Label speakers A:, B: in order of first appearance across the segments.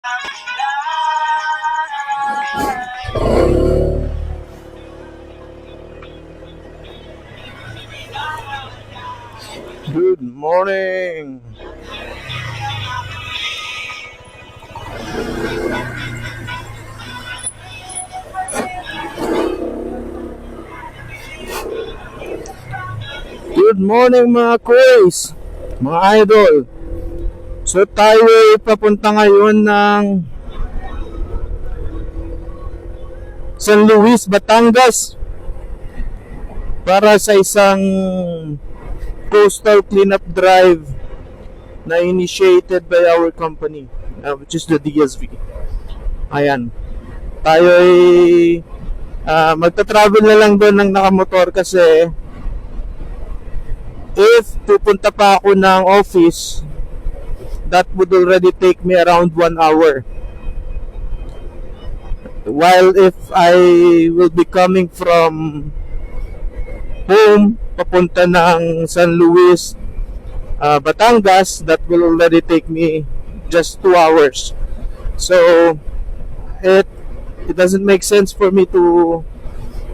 A: Good morning. Good morning mga quiz, mga idol. So tayo ay papunta ngayon ng San Luis, Batangas para sa isang coastal cleanup drive na initiated by our company, which is the DSV. Ayan. Tayo ay magta-travel na lang doon ng nakamotor kasi if pupunta pa ako ng office, that would already take me around 1 hour. While if I will be coming from home papunta ng San Luis, Batangas, that will already take me just 2 hours. So it doesn't make sense for me to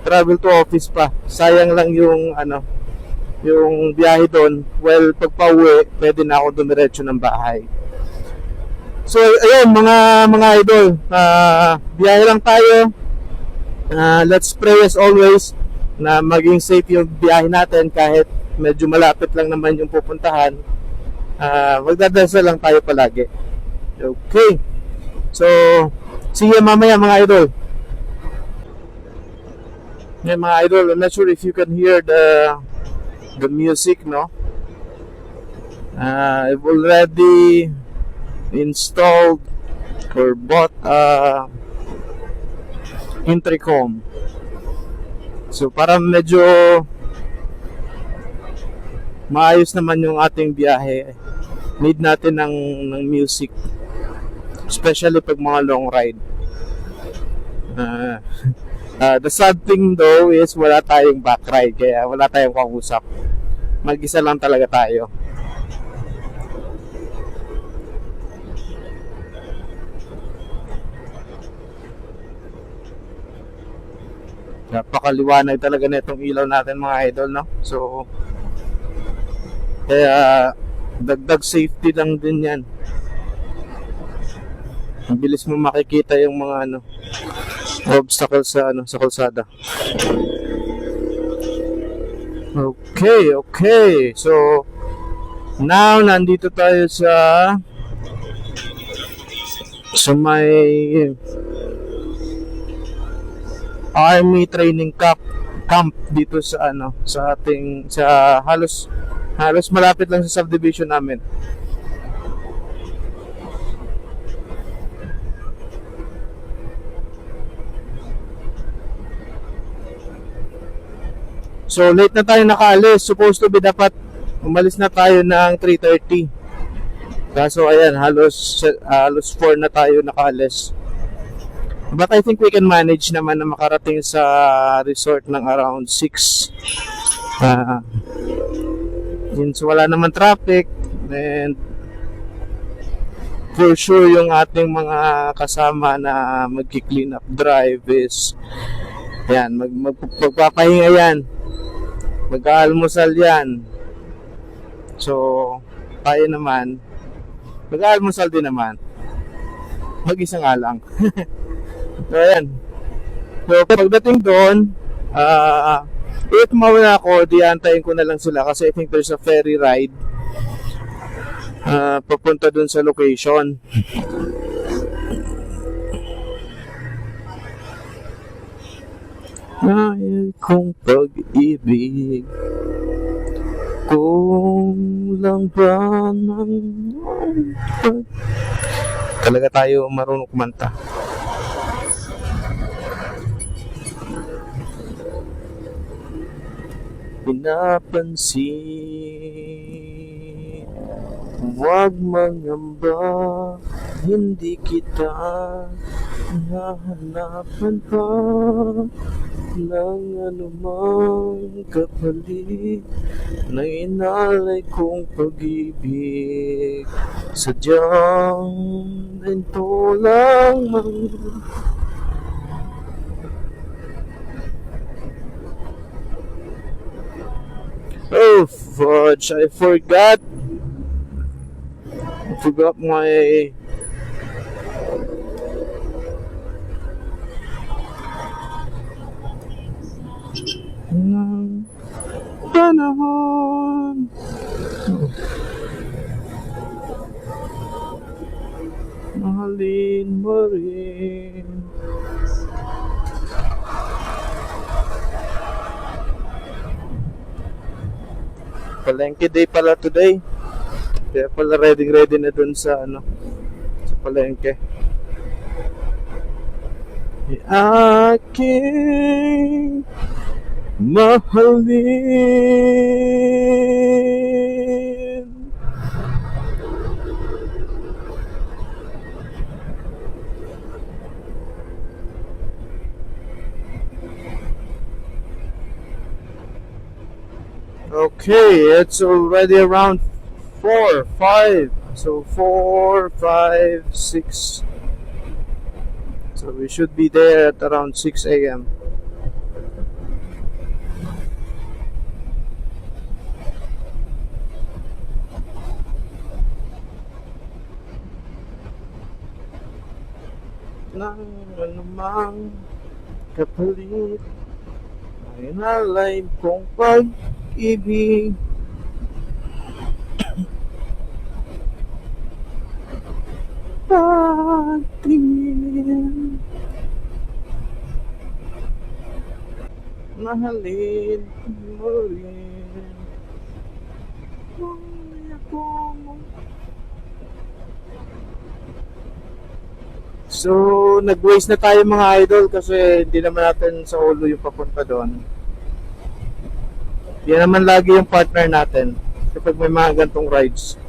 A: travel to office pa. Sayang lang yung yung biyahe doon. Well, pag pauwi, pwede na ako dumiretso ng bahay. So ayun mga idol, biyahe lang tayo. Let's pray as always na maging safe yung biyahe natin kahit medyo malapit lang naman yung pupuntahan. Magdadasal lang tayo palagi. Okay. So, see you mamaya mga idol. Yeah, mga idol, I'm not sure if you can hear the music, no? I've already installed or bought intercom. So para medyo maayos naman yung ating biyahe, need natin ng music, especially pag mga long ride. The sad thing though is wala tayong back ride, kaya wala tayong kausap. Mag-isa lang talaga tayo. Napakaliwanag talaga nitong ilaw natin mga idol, no? So kaya dagdag safety lang din yan. Ang bilis mo makikita yung mga obstacles sa kalsada. Okay. So now nandito tayo sa may Army training camp dito sa halos malapit lang sa subdivision namin. So late na tayo nakaalis. Supposed to be dapat umalis na tayo ng 3:30. Kaso ayan, halos 4 na tayo nakaalis. But I think we can manage naman na makarating sa resort ng around 6. Since wala naman traffic, and for sure yung ating mga kasama na magki-clean up drive is yan, magpapahinga yan, mag-aalmusal yan. So tayo naman mag-aalmusal din naman, mag-isa nga lang. So ayan, so pagdating doon, if mawala ako, diantayin ko na lang sila kasi I think there's a ferry ride papunta dun sa location. Ay kong pag-ibig, kung lang ba talaga tayo marunong kumanta. Pinapansin, huwag mangamba, hindi kita hahanapan pa ng anumang kapalit. na inalay kong pag-ibig. Sadyang ganito lang man. Oh, fudge, I forgot my ng panahon. Mahalin mo rin. Palengke day pala today. Kaya pala ready na dun sa sa palengke. Aking mahalin. Okay, it's already around 4, 5. So 4, 5, 6. So we should be there at around 6 a.m. Nang anumang kapalit ay nalay kong pag-ibig. Pagtingin, mahalin mo rin. So, nag-waste na tayo mga idol kasi hindi naman natin sa ulo yung papunta doon. Yan naman lagi yung partner natin kapag may mga gantong rides.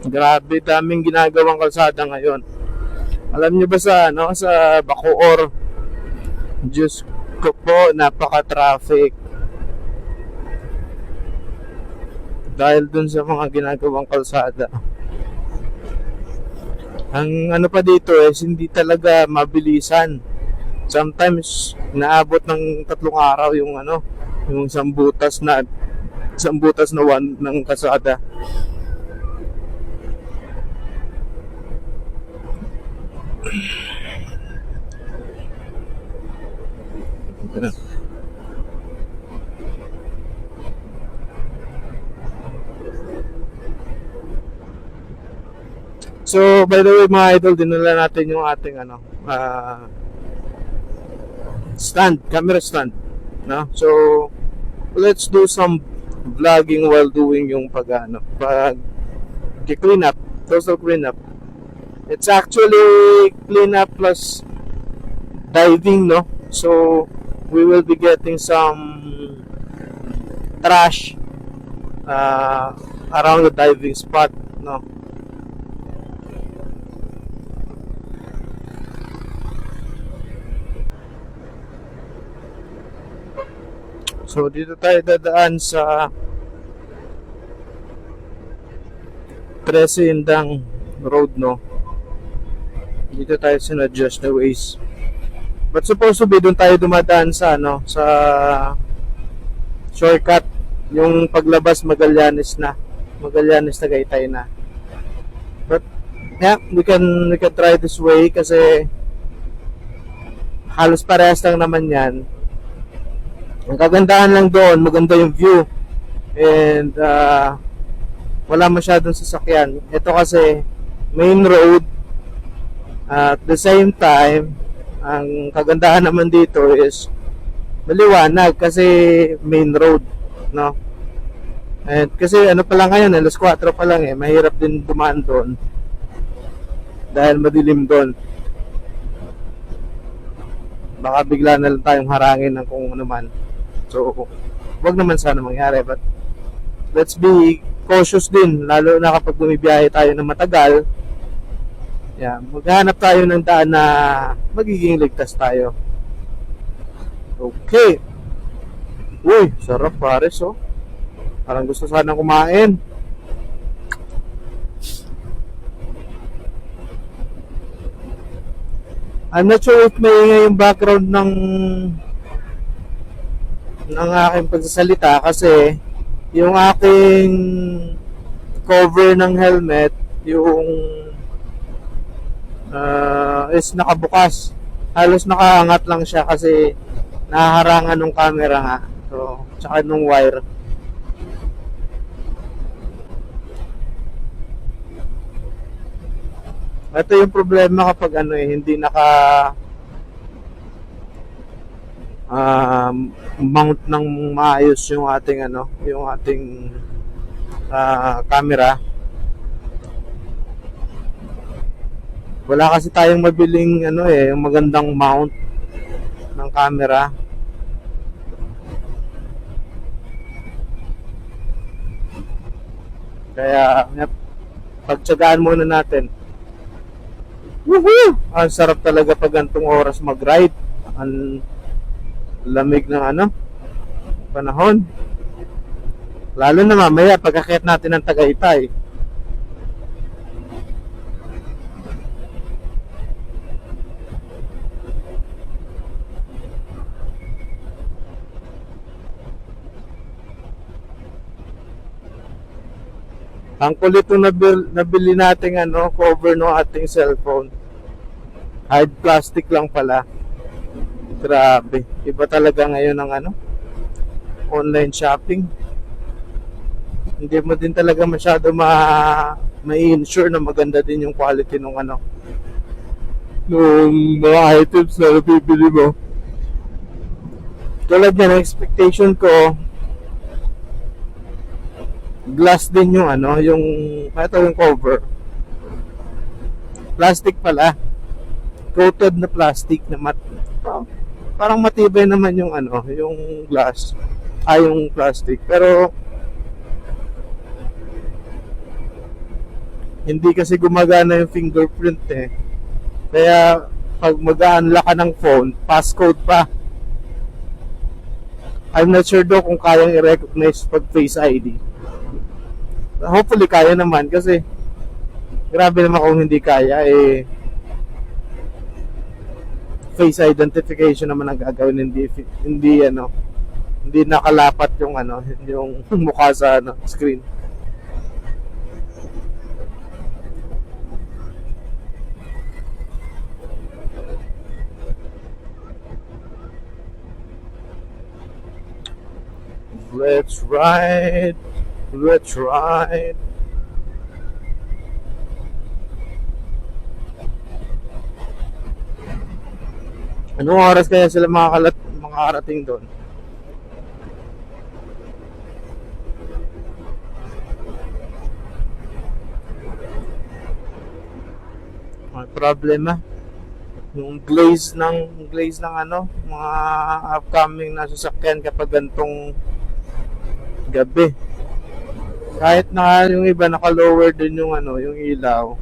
A: Grabe, daming ginagawang kalsada ngayon. Alam niyo ba sa sa Bacoor? Diyos ko po, napaka-traffic. Dahil dun sa mga ginagawang kalsada. Ang pa dito hindi talaga mabilisan. Sometimes naabot ng 3 araw yung yung sambutas na one ng kalsada. So, by the way mga idol, dinala natin yung ating camera stand, no? So, let's do some vlogging while doing yung clean up, total clean up. It's actually clean up plus diving, no? So, we will be getting some trash around the diving spot, no? So, dito tayo dadaan sa 13 Indang Road, no? Dito tayo sinadjust the ways. But supposed to be doon tayo dumadaan sa sa shortcut, yung paglabas Magallanes na Tagaytay na. But yeah, we can try this way kasi halos parehas lang naman yan. Ang kagandahan lang doon, maganda yung view and wala masyadong sasakyan. Ito kasi main road, at the same time Ang kagandahan naman dito is maliwanag kasi main road, no? And kasi ano pa lang ngayon, alas 4 pa lang mahirap din dumaan doon dahil madilim doon. Baka bigla na lang tayong harangin ng kung ano man. So, wag naman sana mangyari, but let's be cautious din, lalo na kapag bumibiyahe tayo ng matagal. Yeah, maghanap tayo ng daan na magiging ligtas tayo. Okay. Uy, sarap pares, oh. Parang gusto sana kumain. I'm not sure if may ingay yung background ng aking pagsasalita kasi yung aking cover ng helmet, yung is nakabukas. Halos nakaangat lang siya kasi nahaharangan ng camera nga. So, tsaka nung wire. Ito yung problema kapag hindi naka mount ng maayos yung ating yung ating camera. Wala kasi tayong mabiling yung magandang mount ng camera. Kaya pagtsagaan muna natin. Woohoo! Ang sarap talaga pag gantong oras mag-ride. Ang lamig ng panahon. Lalo na mamaya pagkakit natin ng Tagaytay. Ang kulit yung nabili nating cover ng ating cellphone. Hard plastic lang pala. Grabe. Iba talaga ngayon ang online shopping. Hindi mo din talaga masyado ma-ensure na maganda din yung quality ng nung mga items na nabibili mo. Tulad yan, expectation ko glass din yung yung cover. Plastic pala. Coated na plastic na parang matibay naman yung yung glass. Yung plastic. Pero hindi kasi gumagana yung fingerprint Kaya pag mag-unlock ka ng phone, passcode pa. I'm not sure daw kung kayang i-recognize pag Face ID. Hopefully kaya naman kasi grabe naman kung hindi kaya face identification naman ang gagawin, hindi nakalapat yung yung mukha sa screen. Let's ride. Let's ride. Anong oras kaya sila makakarating doon? May problema. Yung glaze ng mga upcoming na sasakyan kapag gantong gabi. Kahit na yung iba naka-lower din yung yung ilaw.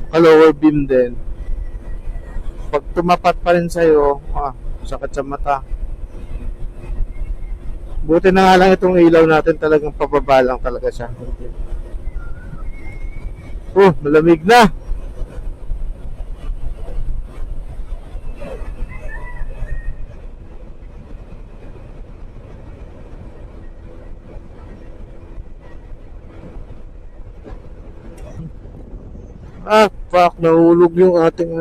A: Naka-lower beam din. Pag tumapat pa rin sa'yo, sakit sa mata. Buti na nga lang itong ilaw natin talagang pababa lang talaga siya. Malamig na. Fuck, nahulog yung ating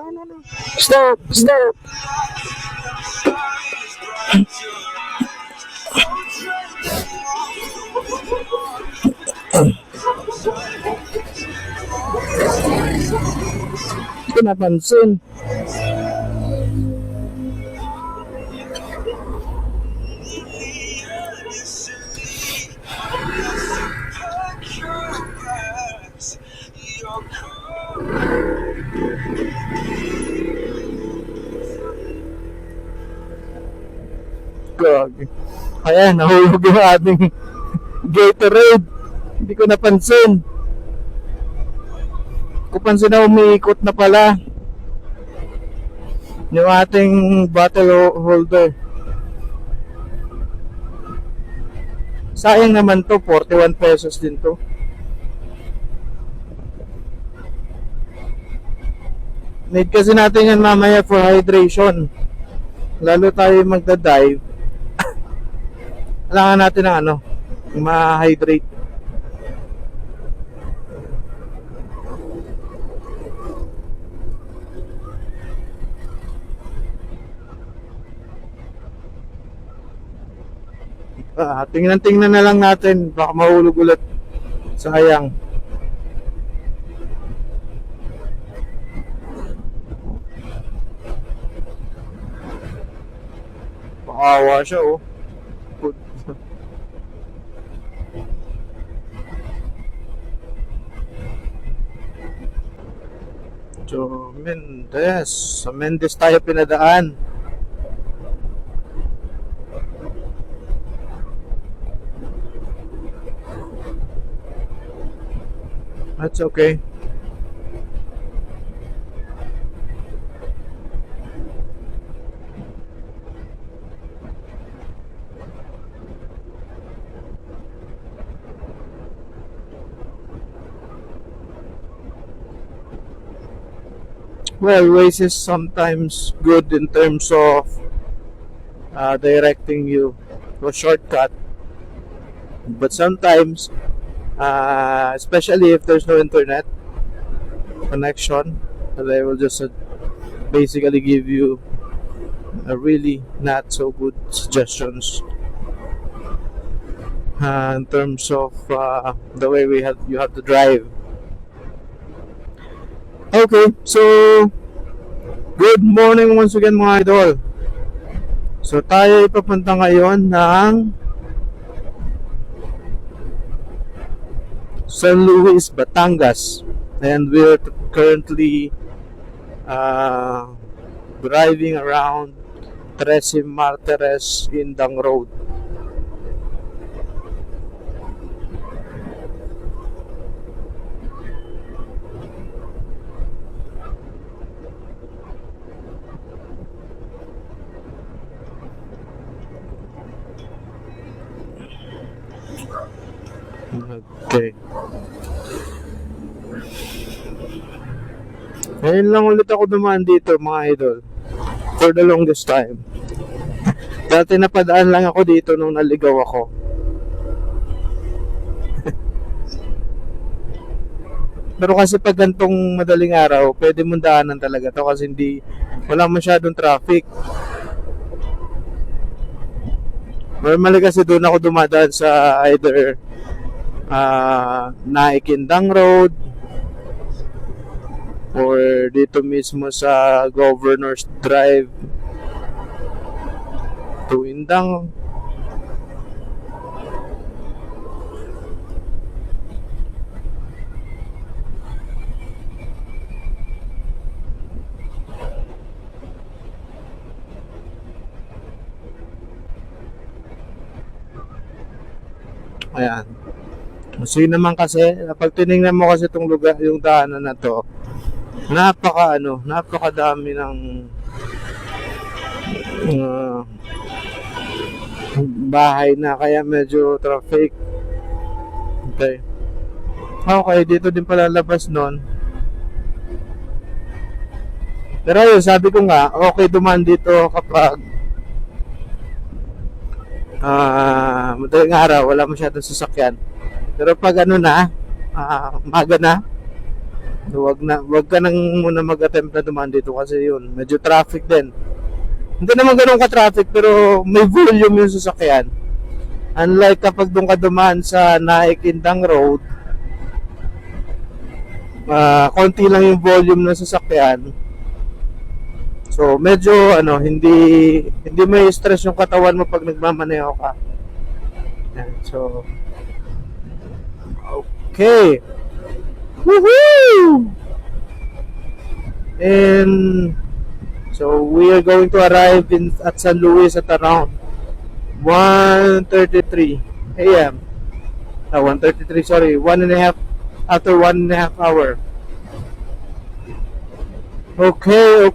A: No, no, no. Stop! Stop! Hindi ko napansin. Gagi. Ayan, nahulog yung ating Gatorade. Hindi ko napansin. Kung pansin na umiikot na pala yung ating bottle holder. Sayang naman to, 41 pesos din to. Need kasi natin yan mamaya for hydration. Lalo tayo magda-dive. Kailangan natin ng ano, ma-hydrate. Tingnan na lang natin, baka mahulog ulit. Sayang. Pakawa siya, oh. So, Mendes. Sa Mendes tayo pinadaan. That's okay. Well, Waze is sometimes good in terms of directing you to a shortcut. But sometimes, especially if there's no internet connection, they will just basically give you a really not so good suggestions in terms of the way you have to drive. Okay, so good morning once again mga idol. So tayo ipapunta ngayon ng San Luis, Batangas, and we're currently driving around Trece Martires Indang Road. Okay. Ngayon lang ulit ako dumaan dito mga idol. For the longest time. Dati napadaan lang ako dito nung naligaw ako. Pero kasi pag gantong madaling araw, pwede mong daanan talaga to kasi wala masyadong traffic. Normally kasi doon ako dumadaan sa either Naikindang Road or dito mismo sa Governor's Drive to Indang. Ayan. Kasi naman kasi, pag tinignan mo kasi itong lugar, yung daanan na to, napakadami ng bahay na kaya medyo traffic. Okay. Okay, dito din pala labas nun. Pero yun, sabi ko nga, okay dumaan dito kapag madaling araw, wala masyadong sasakyan. Pero pag umaga na, Wag ka nang muna mag-attempt na dumaan dito kasi yun, medyo traffic din. Hindi naman ganun ka-traffic pero may volume yung sasakyan. Unlike kapag doon ka dumaan sa Naikindang Road, konti lang yung volume ng sasakyan. So medyo hindi may stress yung katawan mo pag nagmamaneho ka. Yan. So okay. Woohoo! And so we are going to arrive at San Luis at around 1:33 a.m. 1:33, sorry, after 1.5 hour. Okay.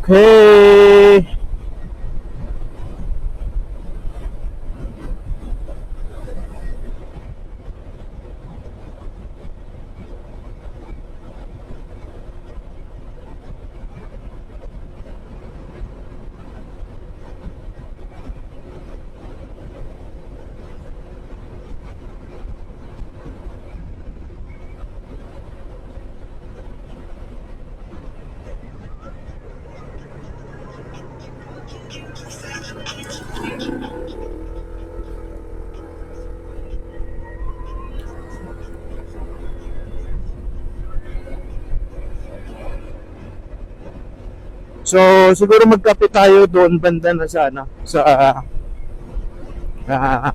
A: So siguro magkape tayo doon banda na sa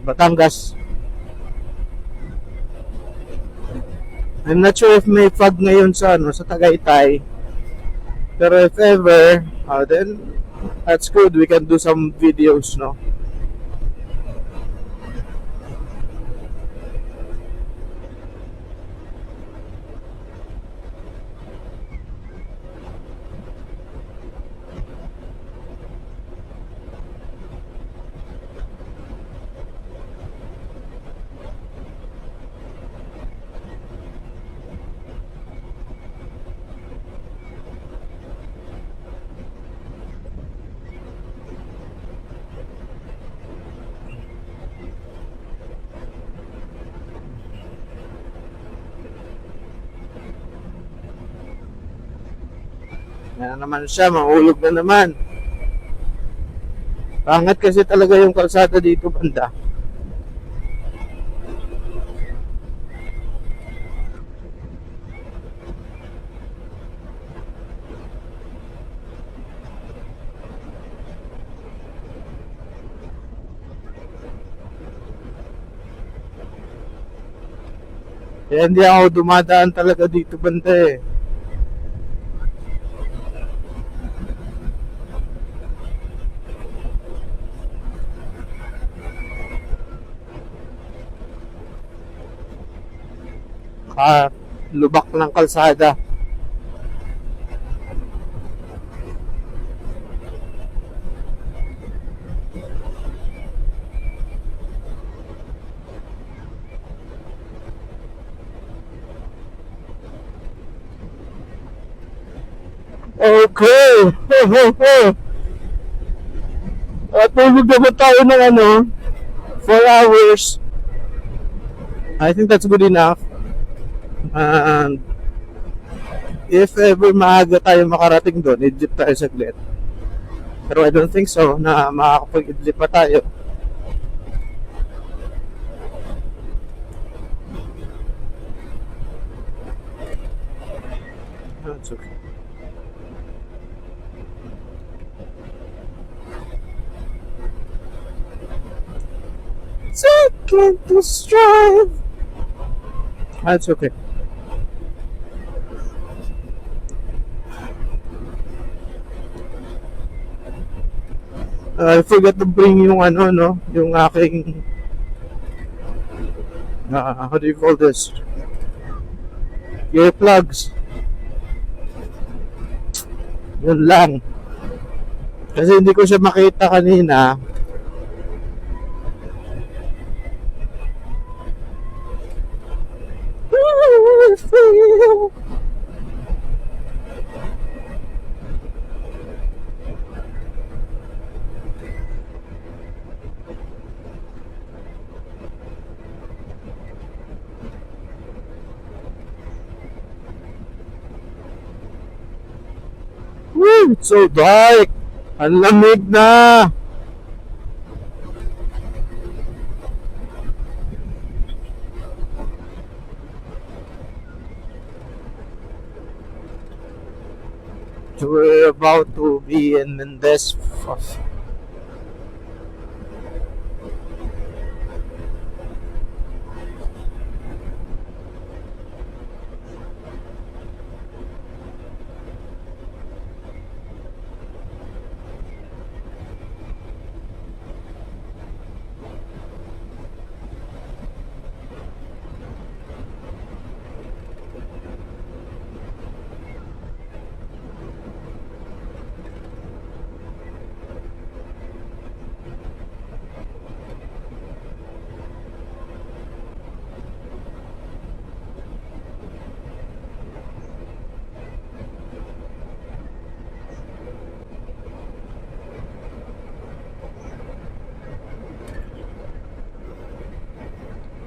A: Batangas. I'm not sure if may fog ngayon sa Tagaytay. Pero if ever, then that's good. We can do some videos, no? Yan na naman siya, mahulog na naman. Pangat kasi talaga yung kalsada dito banda. Kaya hindi ako dumadaan talaga dito banda eh. Lubak ng kalsada. Okay. At tulog na ba tayo ng 4 hours? I think that's good enough. And if ever maaga tayo makarating doon, idlip tayo saglit. Pero I don't think so na makakapag-idlip pa tayo. That's okay. Second to strive. That's okay. I forgot to bring yung yung aking how do you call this? Earplugs. Yun lang. Kasi hindi ko siya makita kanina. It's so dark. Ang lamig na. So we're about to be in Mendez.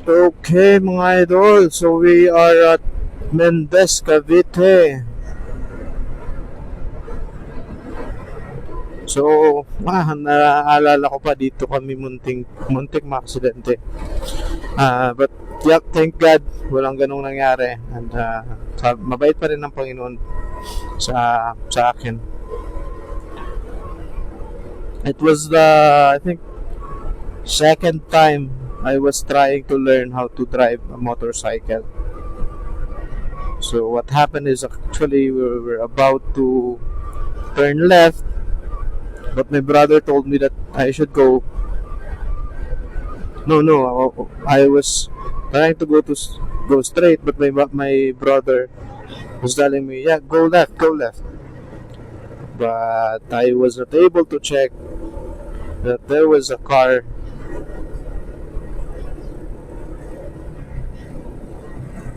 A: Okay mga idol, so we are at Mendez, Cavite. So, naaalala ko pa dito kami muntik maaksidente. But yeah, thank God, walang ganong nangyari. And mabait pa rin ng Panginoon sa akin. It was the, I think, second time I was trying to learn how to drive a motorcycle. So what happened is actually we were about to turn left, but my brother told me that I should go. No, I was trying to go straight, but my brother was telling me, yeah, go left. But I was not able to check that there was a car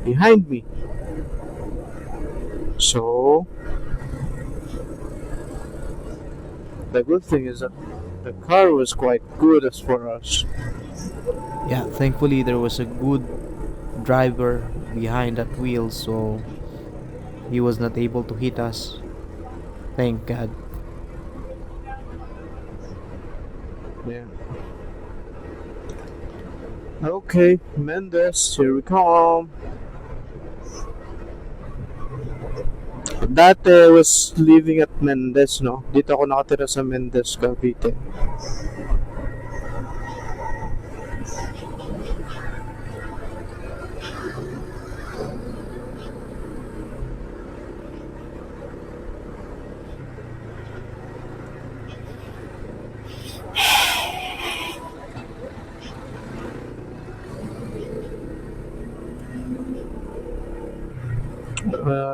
A: behind me. So the good thing is that the car was quite good as for us.
B: Yeah, thankfully there was a good driver behind that wheel, so he was not able to hit us. Thank God.
A: Yeah. Okay, Mendez, here we come. Dati I was living at Mendez, no? Dito ako nakatira sa Mendez, Cavite.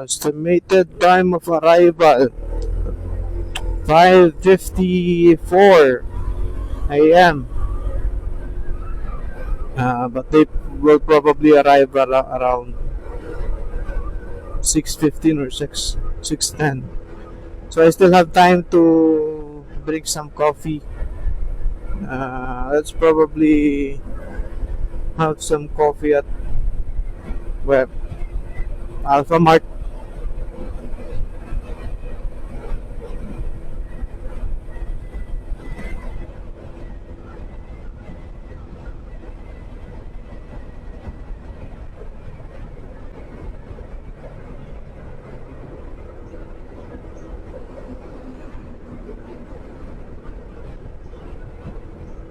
A: Estimated time of arrival 5:54 a.m. But they will probably arrive around 6:15 or 6:10. So I still have time to bring some coffee. Let's probably have some coffee at Alpha Mart.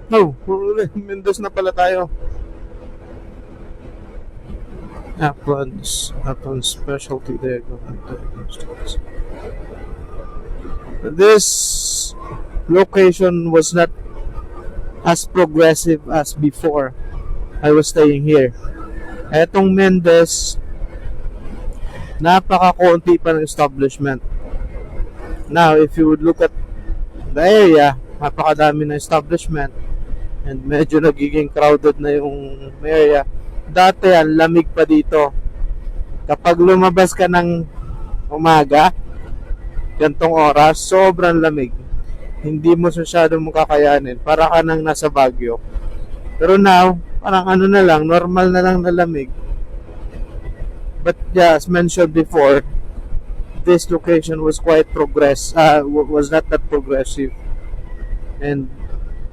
A: No, Mendoza na pala tayo. Apron specialty there. This location was not as progressive as before I was staying here. Etong Mendez, napaka-konti pa ng establishment. Now, if you would look at the area, napakadami ng establishment and medyo nagiging crowded na yung area. Dati ang lamig pa dito. Kapag lumabas ka ng umaga, gantong oras, sobrang lamig. Hindi mo masyadong makakayanin. Para ka nang nasa Baguio. Pero now, parang ano na lang, normal na lang na lamig. But yeah, as mentioned before, this location was quite was not that progressive, and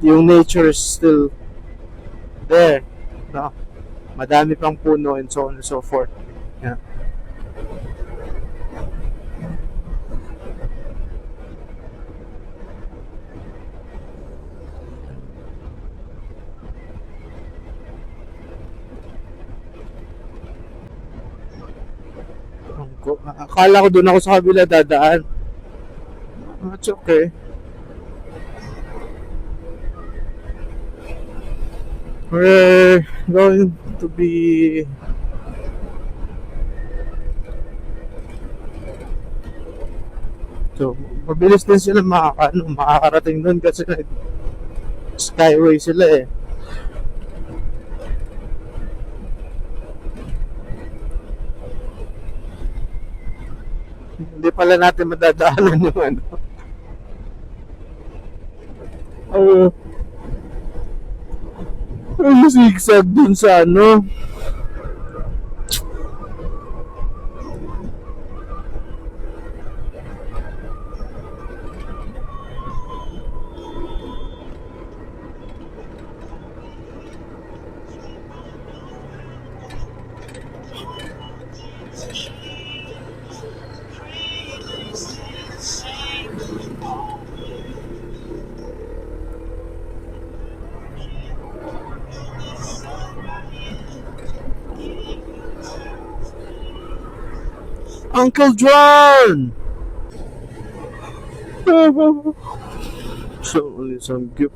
A: yung nature is still there, no? Madami pang puno and so on and so forth. Yeah. Akala ko doon ako sa kabila dadaan. That's okay. We're going to be so mabilis din sila makakarating doon kasi skyway sila eh. Hindi pala natin madadaanan yung ano. Ang zigzag dun sa ano. Uncle John! So only some gift.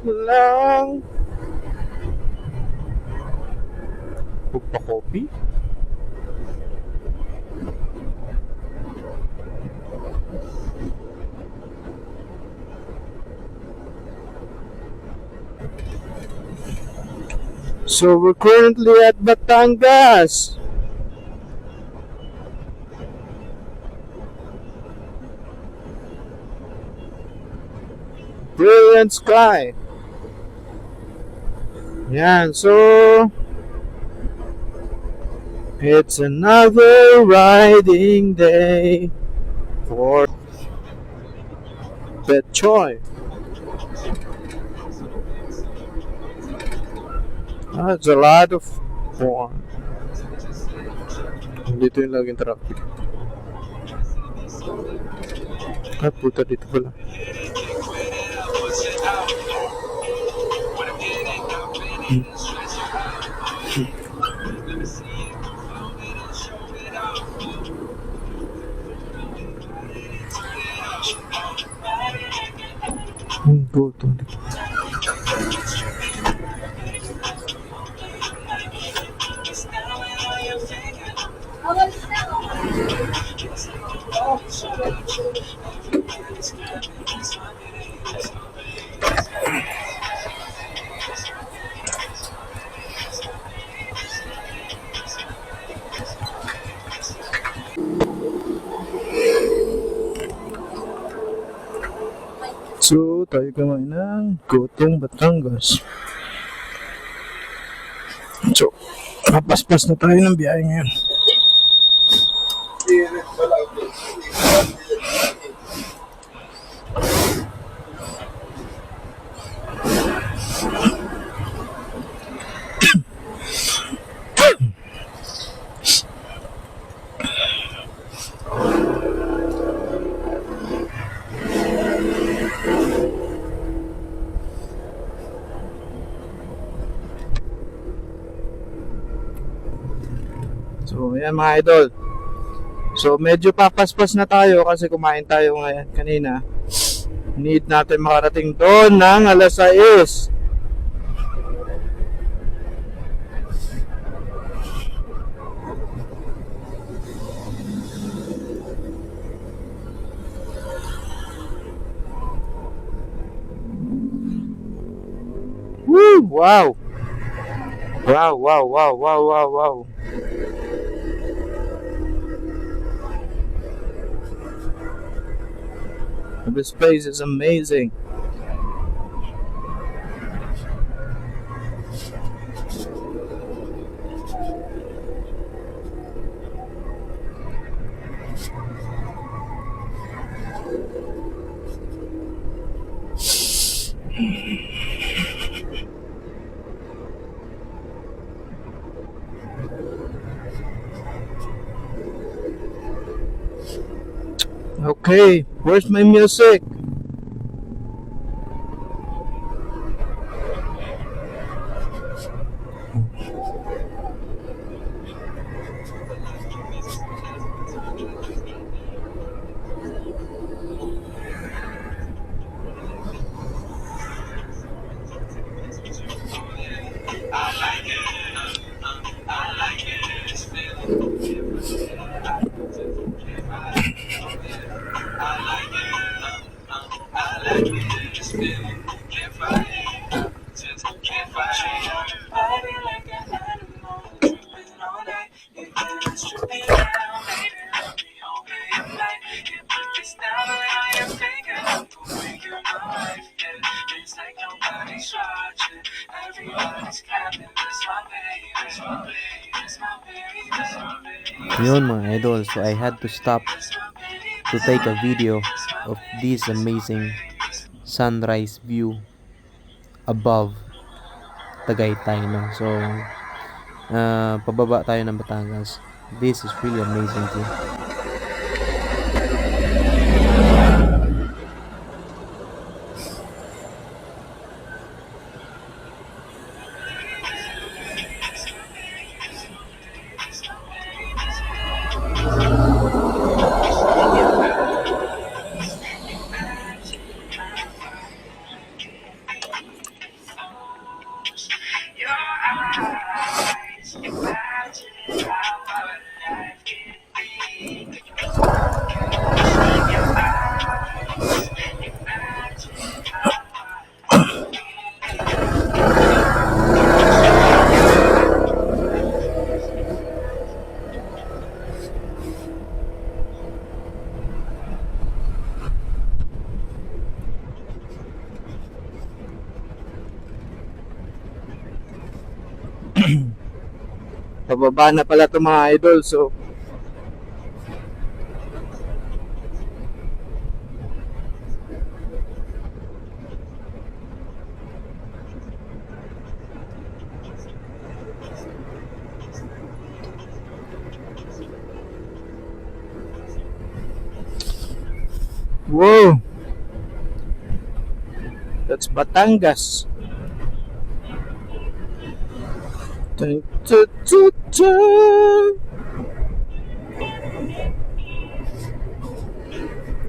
A: Lang Pagpa-copy? So we're currently at Batangas. Brilliant sky. Yan, so it's another riding day for Betchoy. That's a lot of fun. Dito yung laging traffic. Ay, puta, dito pala. Go to So, tayo kumain ng Gotong Batangas. So, napaspas na tayo ng biyahe ngayon. So, ayan mga idol. So, medyo papaspas na tayo kasi kumain tayo ngayon kanina. Need natin makarating doon ng alas 6. Wow! Wow, wow, wow, wow, wow, wow. This place is amazing. Okay, where's my music?
B: Yun mga idol, so I had to stop to take a video of this amazing sunrise view above Tagaytay, no? So pababa tayo ng Batangas. This is really amazing view.
A: Pababa na pala itong mga idol, so wow! That's Batangas. Dun, dun, dun, dun.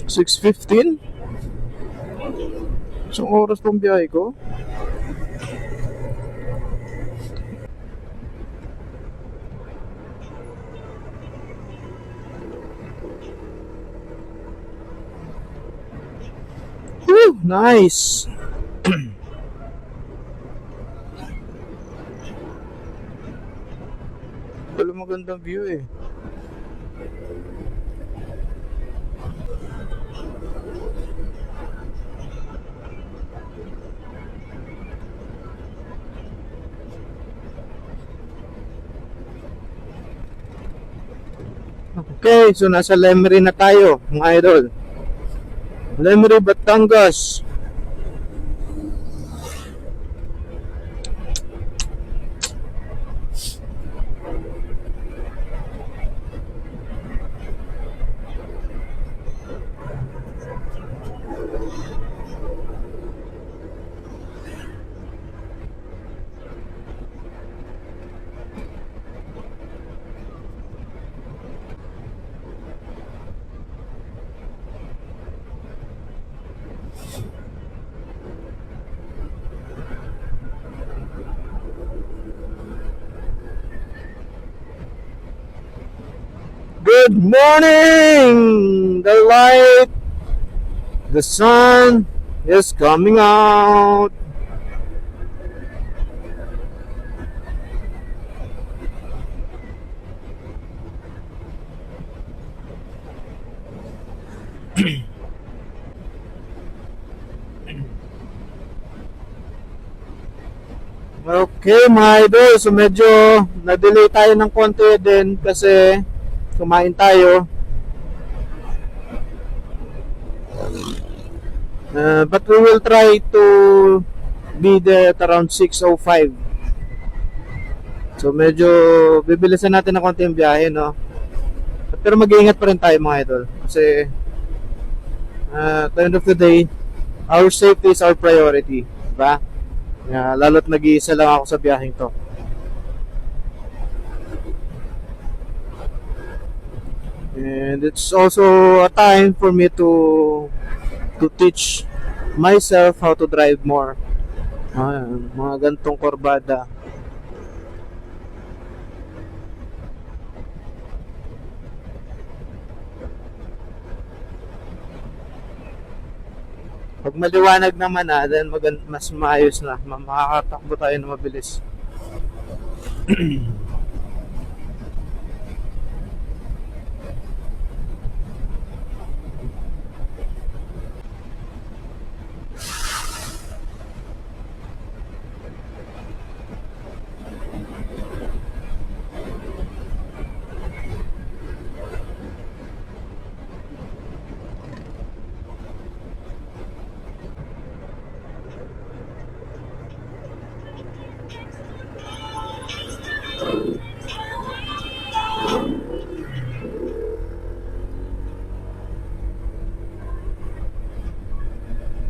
A: 6:15? Isang oras pang biyahe ko? Whew, nice! Wala magandang view eh. Okay, so nasa Lemery na tayo, mga idol. Lemery, Batangas. Good morning! The light, the sun is coming out. Okay mga idol, so medyo na-delay tayo ng konti din kasi kumain tayo. But we will try to be there at around 6:05. So medyo bibilisan natin ng konti yung biyahe, no? Pero mag-iingat pa rin tayo mga idol kasi at the end of the day, our safety is our priority, diba? Lalo't nag-iisa lang ako sa biyaheng to. And it's also a time for me to teach myself how to drive more. Mga gantong korbada. Pag maliwanag naman then mas maayos na. Makakatakbo tayo na mabilis.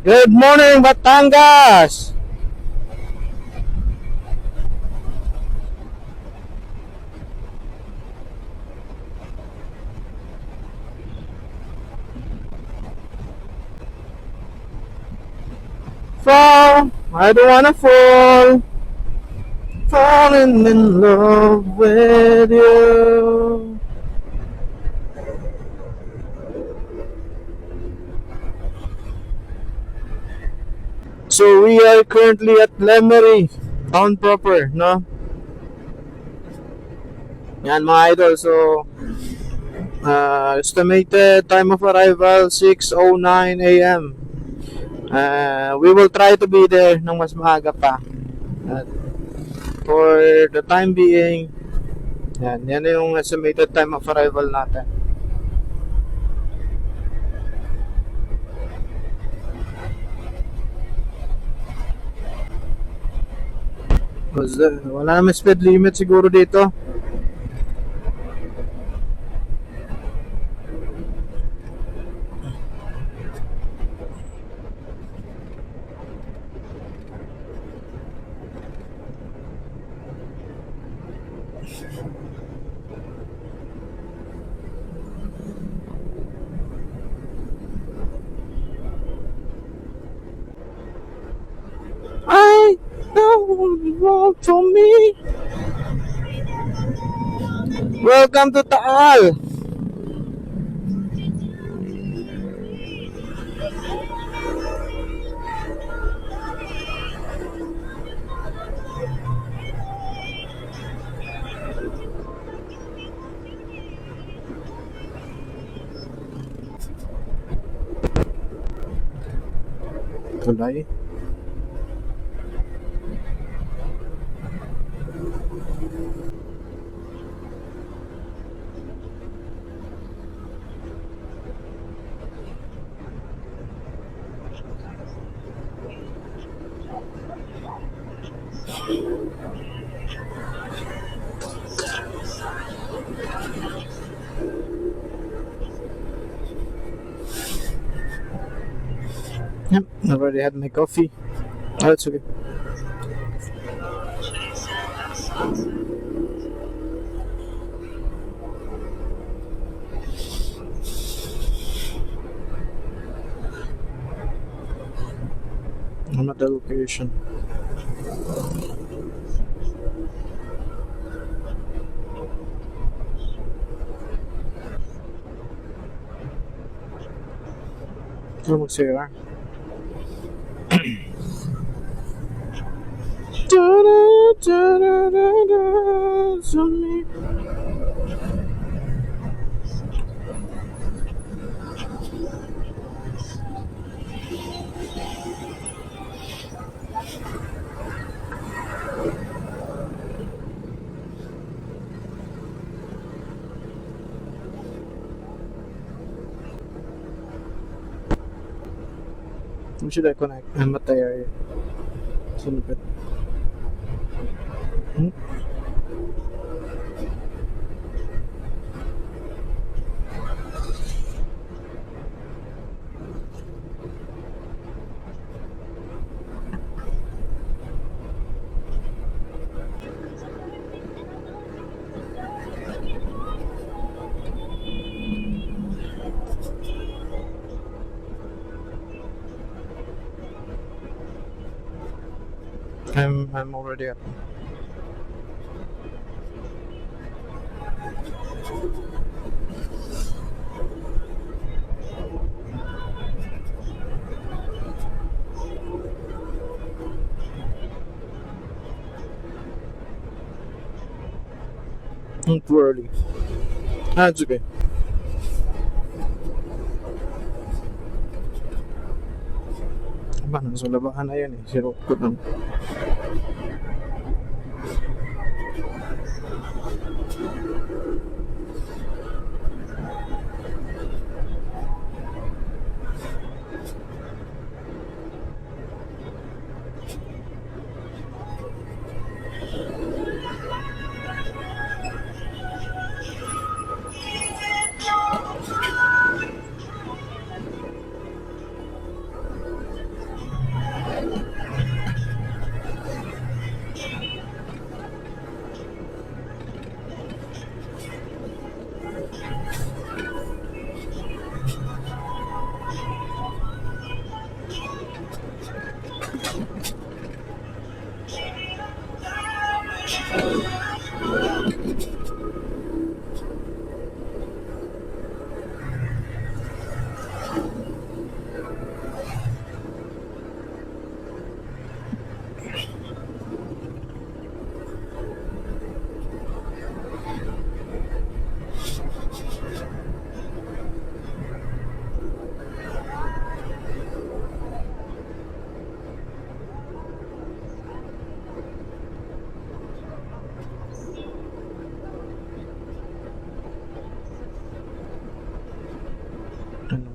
A: Good morning, Batangas! Fall, I don't wanna fall. Falling in love with you. So we are currently at Lemery, town proper, no? Yan mga idol, so estimated time of arrival 6:09 a.m. We will try to be there ng mas maaga pa. For the time being, yan yung estimated time of arrival natin. Wala naman speed limit siguro dito. I don't want to me. Welcome to Taal. Tulay. Yep, I already had my coffee. Oh, that's okay. I'm at the location. Ano mag-CR? Who should I connect? I'm at the area. Sunipit. Hmm? I'm already up. Too early. It's okay. Aba, nasa labahan na yan eh. Sirot ko lang. Ano?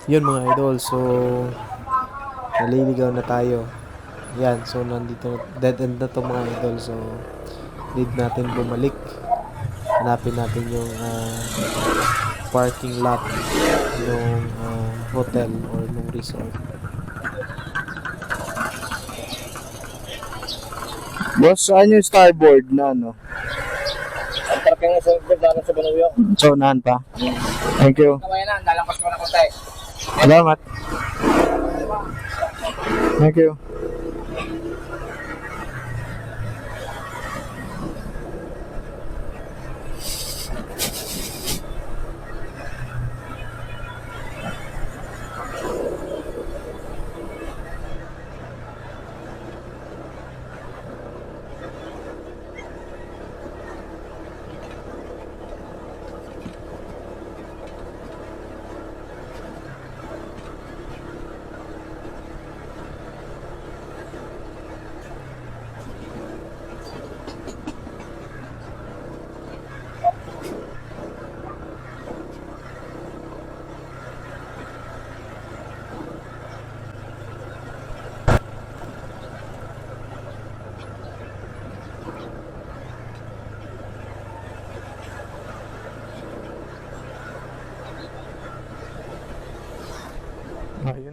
B: Yun mga idol, so naliligaw na tayo. Yan, so nandito, dead end na to mga idol, so need natin bumalik. Hanapin natin yung parking lot ng hotel or ng resort.
A: Boss, saan yung starboard na ano?
C: Ang parking sa ganda sa Banuyo.
A: So, unahan pa. Thank you.
C: Kamaya na, dalampas ko na konti.
A: Salamat. Thank you.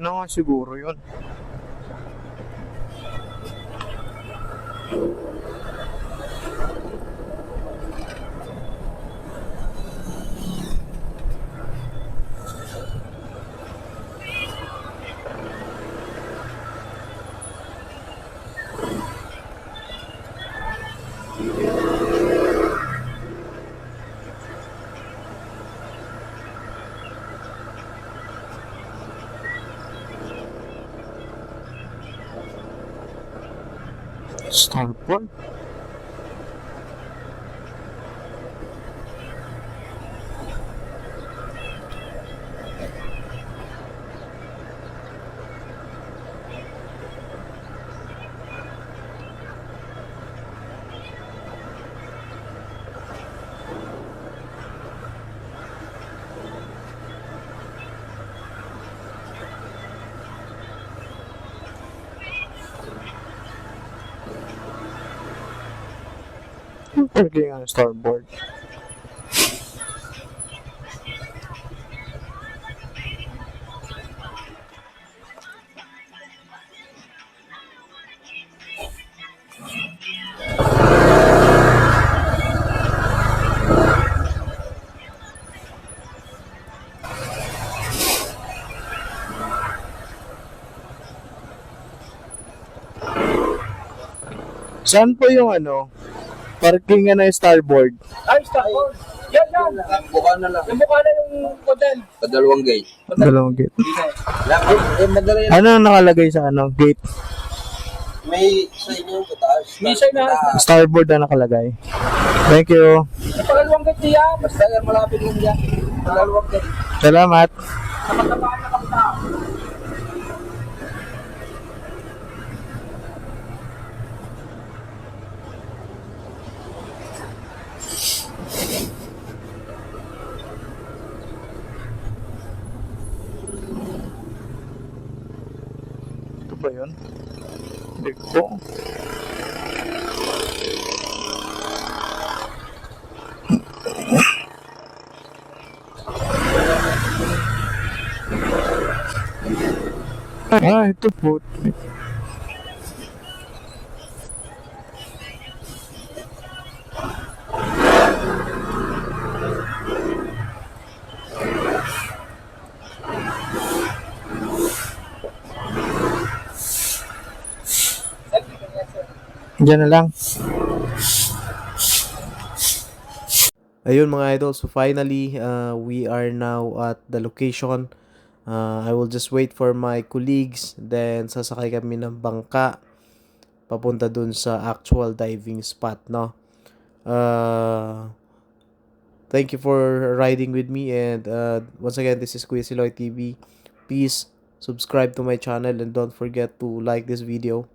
A: Yun na nga siguro yun. Starboard? Parking on starboard. Saan po yung parking na starboard?
C: Ay, starboard. Yan. Buka na lang. Yung buka na yung hotel. Padalawang gate.
A: Dalawang gate.
C: Madala yan.
A: Ano ang nakalagay sa gate?
C: May sign yung pataas. May sign na.
A: Starboard na nakalagay. Thank you.
C: Sa padalawang gate niya. Basta yan, malapit lang yan. Padalawang gate.
A: Salamat.
C: Sa pagkabaan na kapta.
A: Ito ba yun? Hindi ko. Ito po. Diyan na lang.
B: Ayun mga idol, so finally we are now at the location. I will just wait for my colleagues, then sasakay kami ng bangka papunta dun sa actual diving spot, no? Thank you for riding with me, and once again, this is Kuya Siloy TV. Please subscribe to my channel and don't forget to like this video.